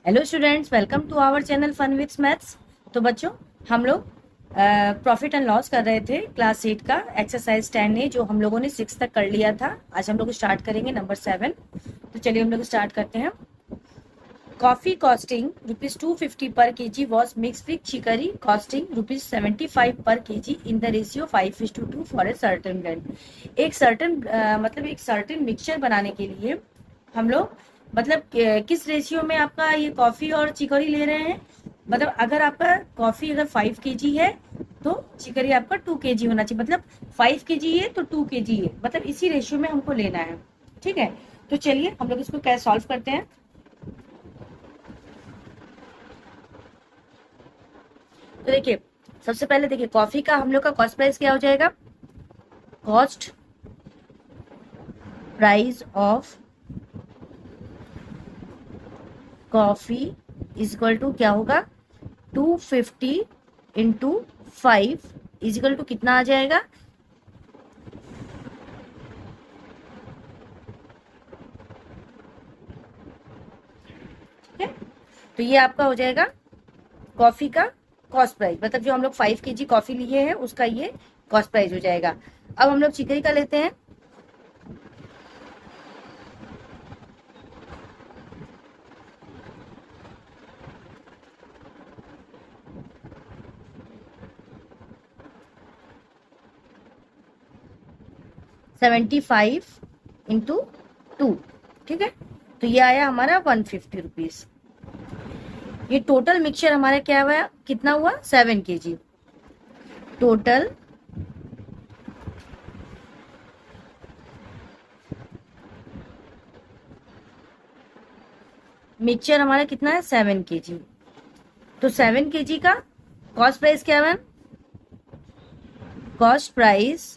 Hello students, welcome to our channel fun with maths. तो बच्चों, हम लोग प्रॉफिट एंड लॉस कर रहे थे क्लास 8 का एक्सरसाइज 10 है जो हम लोगों ने 6 तक कर लिया था। आज हम लोग स्टार्ट करेंगे नंबर 7। तो चलिए हम लोग स्टार्ट करते हैं। Coffee costing ₹250 per kg was mix with chicory costing ₹75 per kg in the ratio 5:2 for a certain blend. एक सर्टेन मतलब एक सर्टेन मिक्सचर बनाने के लिए हम लोग मतलब किस रेशियो में आपका ये कॉफी और चिकरी ले रहे हैं। मतलब अगर आपका कॉफी अगर 5 kg है तो चिकरी आपका 2 kg होना चाहिए। मतलब 5 kg है तो 2 kg है, मतलब इसी रेशियो में हमको लेना है। ठीक है, तो चलिए हम लोग इसको कैसे सॉल्व करते हैं। तो देखिए, सबसे पहले देखिए कॉफी का हम लोग का कॉस्ट प्राइस क्या हो जाएगा। Cost price of coffee is equal to क्या होगा, 250 इंटू 5 इज इक्वल टू कितना आ जाएगा, ठीक है। तो ये आपका हो जाएगा कॉफी का कॉस्ट प्राइस, मतलब जो हम लोग 5 kg कॉफी लिए हैं उसका ये कॉस्ट प्राइस हो जाएगा। अब हम लोग चिकरी का लेते हैं। ₹75 इंटू 2, ठीक है। तो ये आया हमारा ₹150। ये टोटल मिक्सचर हमारा क्या हुआ, कितना हुआ, 7 kg। टोटल मिक्सचर हमारा कितना है, 7 kg। तो 7 kg का कॉस्ट प्राइस क्या है, cost price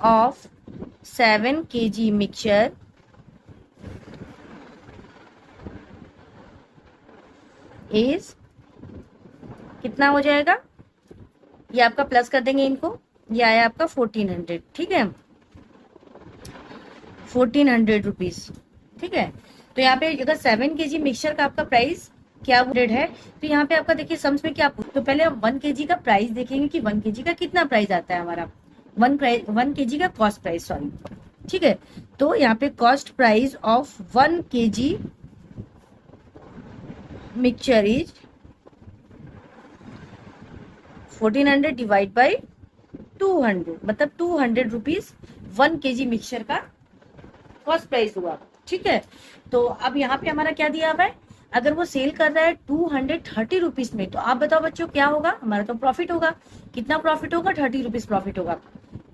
of 7 kg mixture is कितना हो जाएगा, ये आपका प्लस कर देंगे इनको, ये आया आपका 1400, ठीक है, 1400 रुपीज, ठीक है। तो यहाँ पे अगर 7 kg मिक्सचर का आपका प्राइस क्या 100 है, तो यहाँ पे आपका देखिए सम्स में क्या, तो पहले हम 1 kg का प्राइस देखेंगे कि 1 kg का कितना प्राइस आता है हमारा, 1 kg का कॉस्ट प्राइस, सॉरी, ठीक है। तो यहाँ पे cost price of 1 kg mixture is 1400 divide by 200, मतलब 200 रुपीज 1 kg मिक्सचर का कॉस्ट प्राइस हुआ, ठीक है। तो अब यहाँ पे हमारा क्या दिया हुआ है, अगर वो सेल कर रहा है 230 रुपीज में, तो आप बताओ बच्चों क्या होगा, हमारा तो प्रॉफिट होगा। कितना प्रॉफिट होगा, 30 रुपीज प्रॉफिट होगा,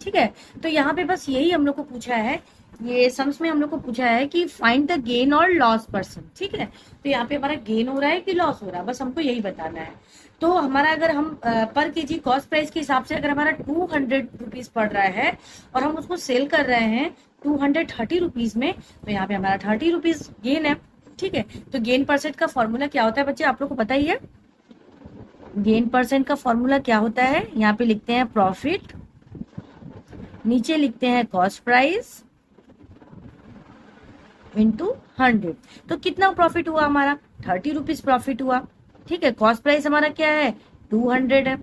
ठीक है। तो यहाँ पे बस यही हम लोग को पूछा है, ये सम्स में हम लोग को पूछा है कि फाइंड द गेन और लॉस पर्सन, ठीक है। तो यहाँ पे हमारा गेन हो रहा है कि लॉस हो रहा है, बस हमको यही बताना है। तो हमारा अगर हम पर केजी कॉस्ट प्राइस के हिसाब से अगर हमारा 200 रुपीज पड़ रहा है और हम उसको सेल कर रहे हैं 230 रुपीज में, तो यहाँ पे हमारा 30 रुपीज गेन है, ठीक है। तो गेन परसेंट का फॉर्मूला क्या होता है बच्चे, आप लोग को पता ही है। गेन परसेंट का फॉर्मूला क्या होता है, यहाँ पे लिखते हैं प्रॉफिट, नीचे लिखते हैं कॉस्ट प्राइस इंटू 100। तो कितना प्रॉफिट हुआ हमारा, 30 रुपीज प्रॉफिट हुआ, ठीक है। कॉस्ट प्राइस हमारा क्या है, 200 है,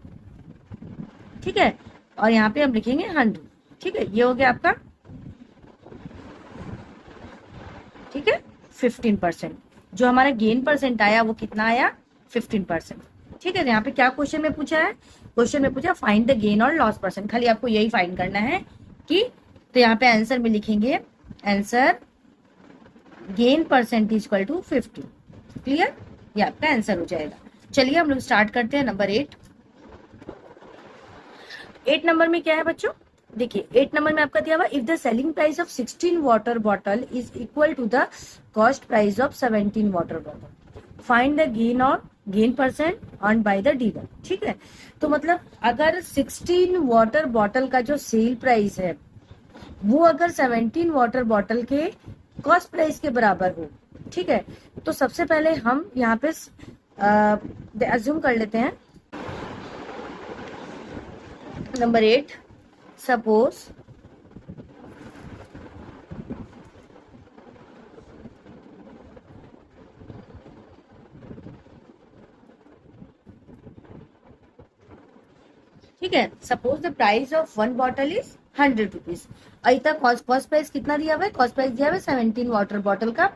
ठीक है। और यहाँ पे हम लिखेंगे 100, ठीक है। ये हो गया आपका, ठीक है, 15%। जो हमारा गेन परसेंट आया वो कितना आया, 15%, ठीक है। यहाँ पे क्या क्वेश्चन में पूछा है, क्वेश्चन में पूछा फाइंड द गेन और लॉस परसेंट, खाली आपको यही फाइंड करना है कि, तो यहाँ पे आंसर में लिखेंगे, answer gain percent equal to 50, clear, ये आपका आंसर हो जाएगा। चलिए हम लोग स्टार्ट करते हैं नंबर 8। 8 नंबर में क्या है बच्चों, देखिए 8 नंबर में आपका दिया हुआ, if the selling price of 16 water bottle is equal to the cost price of 17 water bottle, find the gain और gain percent earn by the dealer, ठीक है। तो मतलब अगर 16 वाटर बॉटल का जो सेल प्राइस है वो अगर 17 वाटर बॉटल के कॉस्ट प्राइस के बराबर हो, ठीक है। तो सबसे पहले हम यहाँ पे अज्यूम कर लेते हैं नंबर 8, सपोज ठीक है। Suppose the price of one bottle is 100 rupees. इतना कॉस्ट प्राइस कितना दिया हुआ है? कॉस्ट प्राइस दिया हुआ है 17 वाटर बॉटल का।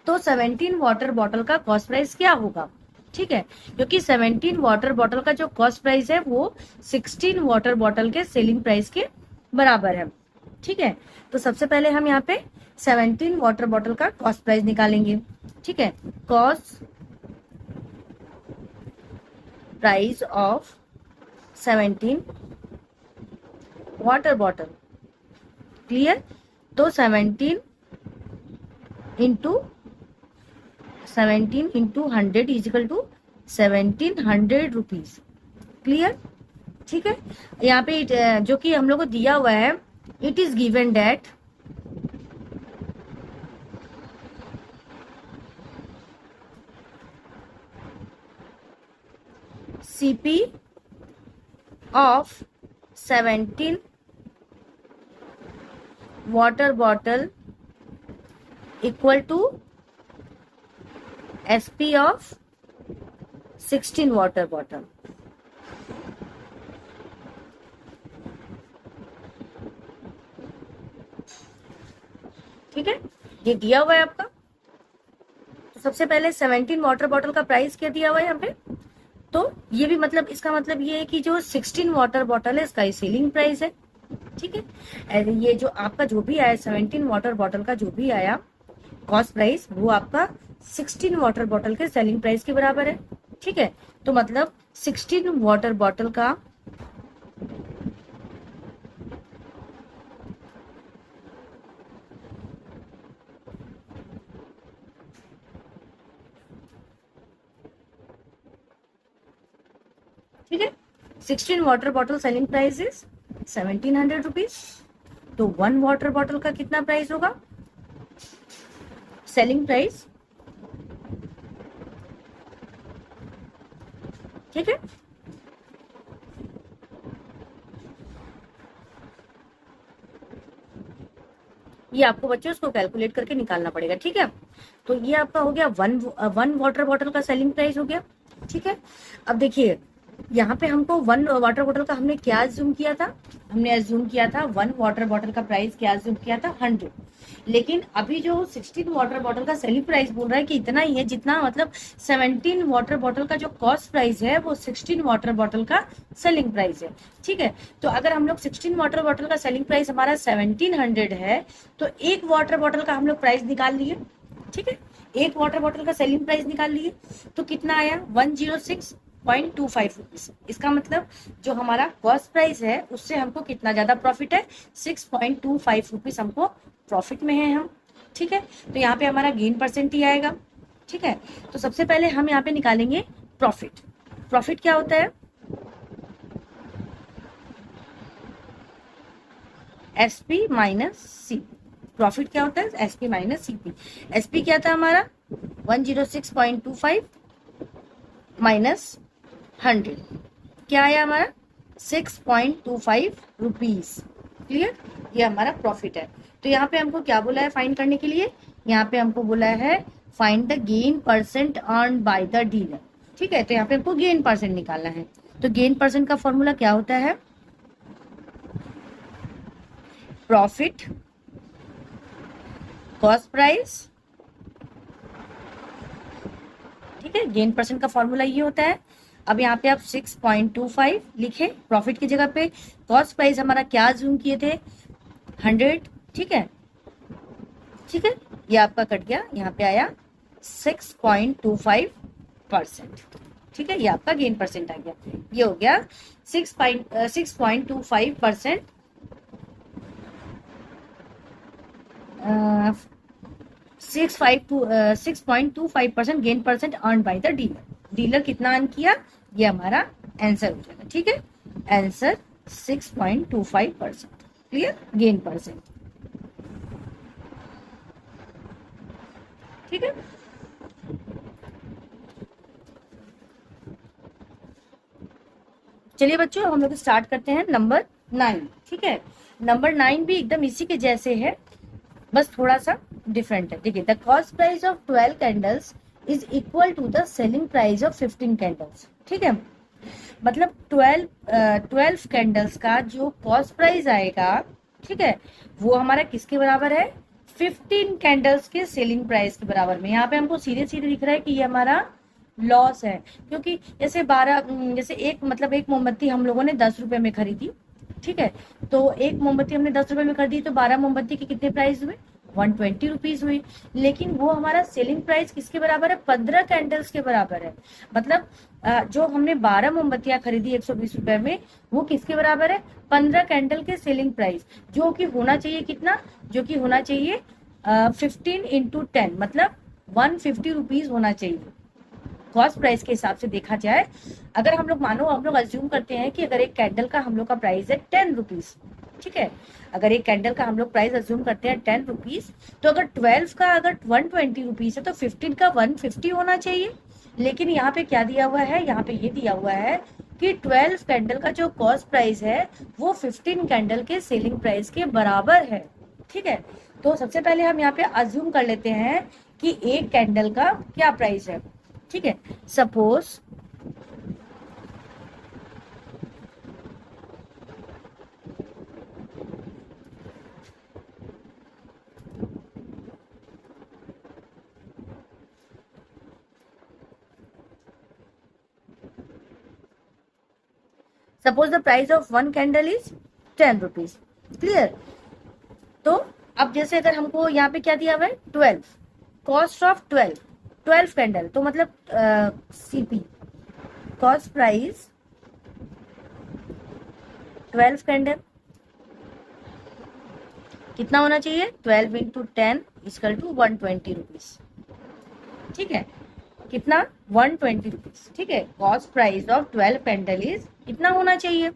तो 17 वाटर बॉटल का कॉस्ट प्राइस क्या होगा? ठीक है, क्योंकि 17 वाटर बॉटल का जो कॉस्ट प्राइस है वो 16 वाटर बॉटल के सेलिंग प्राइस के बराबर है। ठीक है, तो सबसे पहले हम यहाँ पे 17 वाटर बॉटल का कॉस्ट प्राइस निकालेंगे। ठीक है, cost price of 17 water bottle. Clear? तो 17 into 100 is equal to 1700 rupees. Clear? ठीक है, यहाँ पे जो कि हम लोग को दिया हुआ है, it is given that CP of 17 water bottle equal to SP of 16 water bottle। ठीक है, ये दिया हुआ है आपका। तो सबसे पहले 17 वाटर बॉटल का प्राइस क्या दिया हुआ है यहाँ पे? तो ये भी मतलब इसका मतलब ये है कि जो 16 वाटर बॉटल है इसका सेलिंग प्राइस है। ठीक है, ये जो आपका जो भी आया 17 वाटर बॉटल का जो भी आया कॉस्ट प्राइस वो आपका 16 वाटर बॉटल के सेलिंग प्राइस के बराबर है। ठीक है, तो मतलब 16 वाटर बॉटल का ठीक है, 16 water bottle selling price is 1700 rupees. तो 1 वाटर बॉटल का कितना प्राइस होगा? Selling price. ठीक है, ये आपको बच्चों उसको कैलकुलेट करके निकालना पड़ेगा। ठीक है, तो ये आपका हो गया वन वाटर बॉटल का सेलिंग प्राइस हो गया। ठीक है, अब देखिए यहाँ पे हमको 1 वाटर बॉटल का हमने क्या अज्यूम किया था? हमने अज्यूम किया था 1 वाटर बॉटल का प्राइस क्या अज्यूम किया था? 100। लेकिन अभी जो 16 वाटर बॉटल का सेलिंग प्राइस बोल रहा है कि इतना ही है जितना मतलब 17 वाटर बॉटल का जो कॉस्ट प्राइस है वो 16 वाटर बॉटल का सेलिंग प्राइस है। ठीक है, तो अगर हम लोग 16 वाटर बॉटल का सेलिंग प्राइस हमारा 1700 है तो एक वाटर बॉटल का हम लोग प्राइस निकाल लिए। ठीक है, एक वाटर बॉटल का सेलिंग प्राइस निकाल लिए तो कितना आया? 106.25 रुपीज। इसका मतलब जो हमारा कॉस्ट प्राइस है उससे हमको कितना ज्यादा प्रॉफिट है? 6.25 रुपीज हमको प्रॉफिट में है हम। ठीक है, तो यहाँ पे हमारा गेन परसेंट ही आएगा। ठीक है, तो सबसे पहले हम यहाँ पे निकालेंगे प्रॉफिट। प्रॉफिट क्या होता है? SP minus CP। प्रॉफिट क्या होता है? SP minus CP। SP क्या था हमारा? 106.25 माइनस 100 क्या आया हमारा? 6.25 रुपीज। क्लियर? ये हमारा प्रॉफिट है। तो यहाँ पे हमको क्या बोला है फाइंड करने के लिए? यहाँ पे हमको बोला है find the gain percent earn by the dealer. ठीक है, तो यहाँ पे हमको गेन परसेंट निकालना है। तो गेन परसेंट का फॉर्मूला क्या होता है? Profit cost price. ठीक है, गेन परसेंट का फॉर्मूला ये होता है। अब यहाँ पे आप 6.25 लिखे प्रॉफिट की जगह पे। कॉस्ट प्राइस हमारा क्या जूम किए थे? 100। ठीक है, ठीक है, ये आपका कट गया, यहाँ पे आया 6.25%। ठीक है, ये आपका गेन परसेंट आ गया। ये हो गया 6.25%। 6.25% gain percent earn by the dealer. Dealer कितना अर्न किया? ये हमारा आंसर हो जाएगा। ठीक है, आंसर 6.25%। क्लियर? Gain percent. ठीक है, चलिए बच्चों हम लोग स्टार्ट करते हैं नंबर 9। ठीक है, नंबर 9 भी एकदम इसी के जैसे है, बस थोड़ा सा डिफरेंट है। देखिए, the cost price of 12 candles is equal to the selling price of 15 candles. ठीक है, मतलब 12 कैंडल्स का जो कॉस्ट प्राइस आएगा, ठीक है, वो हमारा किसके बराबर है? 15 कैंडल्स के सेलिंग प्राइस के बराबर में। यहाँ पे हमको सीधे सीधे दिख रहा है कि ये हमारा लॉस है, क्योंकि जैसे जैसे एक मोमबत्ती हम लोगों ने 10 रुपए में खरीदी, ठीक है, तो एक मोमबत्ती हमने 10 रुपए में खरीदी, तो 12 मोमबत्ती के कितने प्राइस हुए? 120 रुपीज हुई। लेकिन वो हमारा सेलिंग प्राइस किसके बराबर है? 15 कैंडल्स के बराबर है। मतलब जो हमने 12 मोमबत्तियां खरीदी 120 रुपए में, वो किसके बराबर है? 15 कैंडल के सेलिंग प्राइस, जो कि होना चाहिए कितना? जो कि होना चाहिए 15 इंटू 10, मतलब 150 रुपीज होना चाहिए कॉस्ट प्राइस के हिसाब से देखा जाए। अगर हम लोग अज्यूम करते हैं कि अगर एक कैंडल का हम लोग का प्राइस है 10 रुपीज, ठीक है, अगर एक कैंडल का हम लोग प्राइस अज्यूम करते हैं 10 रुपीज, तो अगर 12 का अगर 120 रुपीज है तो 15 का 150 होना चाहिए। लेकिन यहाँ पे क्या दिया हुआ है? यहाँ पे ये दिया हुआ है कि 12 कैंडल का जो कॉस्ट प्राइस है वो 15 कैंडल के सेलिंग प्राइस के बराबर है, ठीक है। तो सबसे पहले हम यहाँ पे अज्यूम कर लेते हैं कि एक कैंडल का क्या प्राइस है, ठीक है। Suppose the price of one candle is 10 rupees. Clear? तो अब जैसे अगर हमको यहाँ पे क्या दिया हुआ है? 12, कॉस्ट ऑफ 12 कैंडल, तो मतलब सीपी कॉस्ट प्राइस 12 कैंडल कितना होना चाहिए? 12 इंटू 10 इक्वल टू 120 रुपीज, ठीक है। कितना? 120 रुपीज, ठीक है। Cost price of 12 candle is कितना होना चाहिए,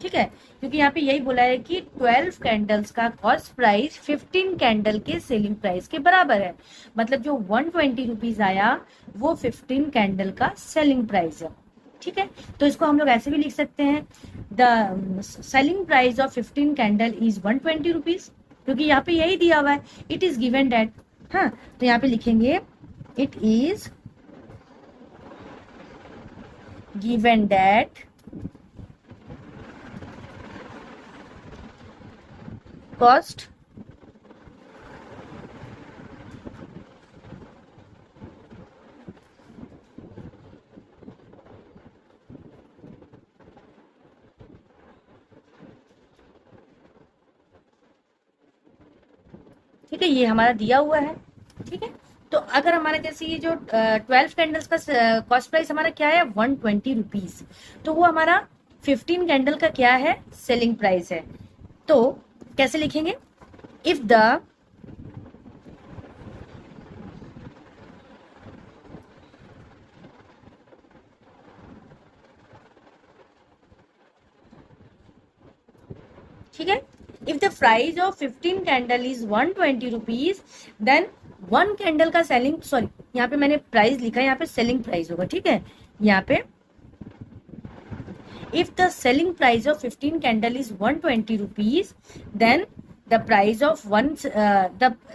ठीक है, क्योंकि यहाँ पे यही बोला है कि 12 कैंडल्स का कॉस्ट प्राइस 15 कैंडल के सेलिंग प्राइस के बराबर है। मतलब जो 120 रुपीज आया वो 15 कैंडल का सेलिंग प्राइस है, ठीक है। तो इसको हम लोग ऐसे भी लिख सकते हैं, the selling price of 15 candle is 120 rupees, क्योंकि यहाँ पे यही दिया हुआ है, इट इज गिवन डेट। हाँ, तो यहाँ पे लिखेंगे it is given that cost ठीक है, ये हमारा दिया हुआ है, ठीक है। तो अगर हमारा जैसे ये जो 12 कैंडल्स का कॉस्ट प्राइस हमारा क्या है? 120 रुपीज, तो वो हमारा 15 कैंडल का क्या है? सेलिंग प्राइस है। तो कैसे लिखेंगे? इफ द ठीक है, if the price of 15 candle is 120 rupees, then one candle का सेलिंग, सॉरी यहाँ पे मैंने प्राइस लिखा है, यहाँ पे सेलिंग प्राइस होगा, ठीक है। यहाँ पे if the selling price of 15 candle is 120 rupees, then the price of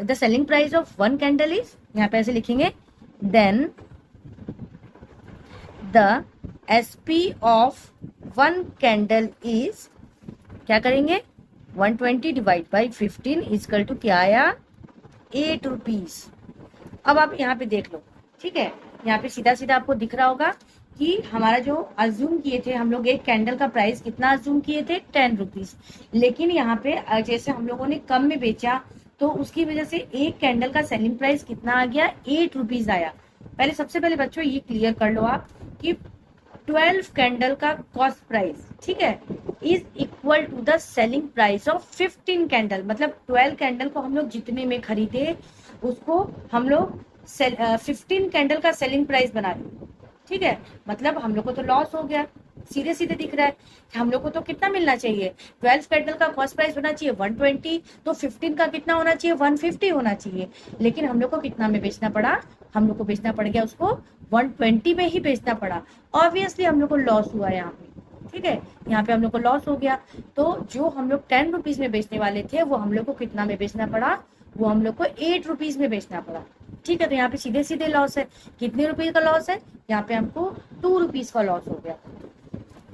the selling price of one candle is, यहाँ पे ऐसे लिखेंगे, then the SP of one candle is, क्या करेंगे? 120 डिवाइड बाई 15 इजकल टू क्या आया? 8 रुपीज। अब आप यहाँ पे देख लो, ठीक है, यहाँ पे सीधा सीधा आपको दिख रहा होगा कि हमारा जो अज्यूम किए थे हम लोग, एक कैंडल का प्राइस कितना अज्यूम किए थे? 10 रुपीज। लेकिन यहाँ पे जैसे हम लोगों ने कम में बेचा, तो उसकी वजह से एक कैंडल का सेलिंग प्राइस कितना आ गया? 8 रुपीज आया। पहले सबसे पहले बच्चों ये क्लियर कर लो आप कि 12 कैंडल का कॉस्ट प्राइस, ठीक है, is equal to the selling price of 15 candle. मतलब 12 कैंडल को हम लोग जितने में खरीदे उसको हम लोग 15 कैंडल का सेलिंग प्राइस बना रहे, ठीक है। मतलब हम लोग को तो लॉस हो गया, सीधे सीधे दिख रहा है कि हम लोग को तो कितना मिलना चाहिए? 12 कैंडल का कॉस्ट प्राइस होना चाहिए 120, तो 15 का कितना होना चाहिए? 150 होना चाहिए। लेकिन हम लोग को कितना में बेचना पड़ा? हम लोग को बेचना पड़ गया उसको 120 में ही बेचना पड़ा। ऑब्वियसली हम लोग को लॉस हुआ यहाँ पे, ठीक है, यहाँ पे हम लोग को लॉस हो गया। तो जो हम लोग 10 रुपीज में बेचने वाले थे वो हम लोग को कितना में बेचना पड़ा? वो हम लोग को 8 रुपीज में बेचना पड़ा, ठीक है। तो यहाँ पे सीधे सीधे लॉस है। कितने रुपीज का लॉस है? यहाँ पे हमको 2 रुपीज का लॉस हो गया।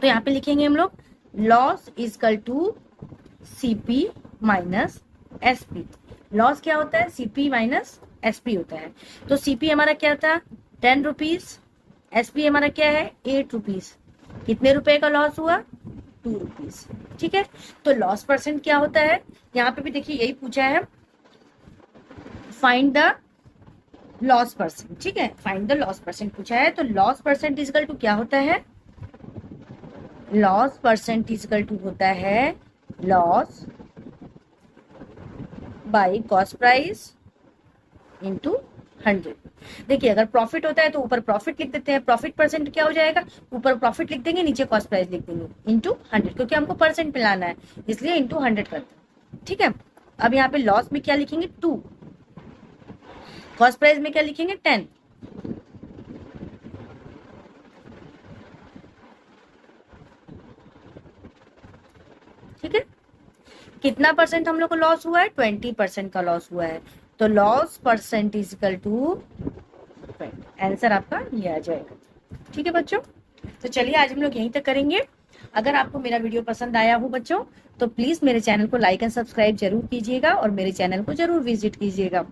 तो यहाँ पे लिखेंगे हम लोग loss is equal to CP minus SP. Loss क्या होता है? सीपी माइनस एसपी होता है। तो सीपी हमारा क्या था? 10 रुपीज। एसपी हमारा क्या है? 8 रुपीज। कितने रुपए का लॉस हुआ? 2 रुपीज। ठीक है, तो लॉस परसेंट क्या होता है? यहाँ पे भी देखिए यही पूछा है, फाइंड द लॉस परसेंट। ठीक है, फाइंड द लॉस परसेंट पूछा है। तो loss percent is equal to क्या होता है? Loss percent is equal to होता है loss by cost price into 100। देखिए अगर प्रॉफिट होता है तो ऊपर प्रॉफिट लिख देते हैं, प्रॉफिट परसेंट क्या हो जाएगा? ऊपर प्रॉफिट लिख देंगे, नीचे कॉस्ट प्राइस लिख देंगे, इंटू 100, क्योंकि हमको परसेंट मिलाना है इसलिए इंटू 100 करते हैं। ठीक है, अब यहाँ पे लॉस में क्या लिखेंगे? 2। कॉस्ट प्राइस में क्या लिखेंगे? 10। ठीक है, कितना परसेंट हम लोग को लॉस हुआ है? 20% का लॉस हुआ है। तो loss percent is equal to 20। Answer आपका ये आ जाएगा। ठीक है बच्चों, तो चलिए आज हम लोग यहीं तक करेंगे। अगर आपको मेरा वीडियो पसंद आया हो बच्चों तो प्लीज मेरे चैनल को लाइक एंड सब्सक्राइब जरूर कीजिएगा और मेरे चैनल को जरूर विजिट कीजिएगा।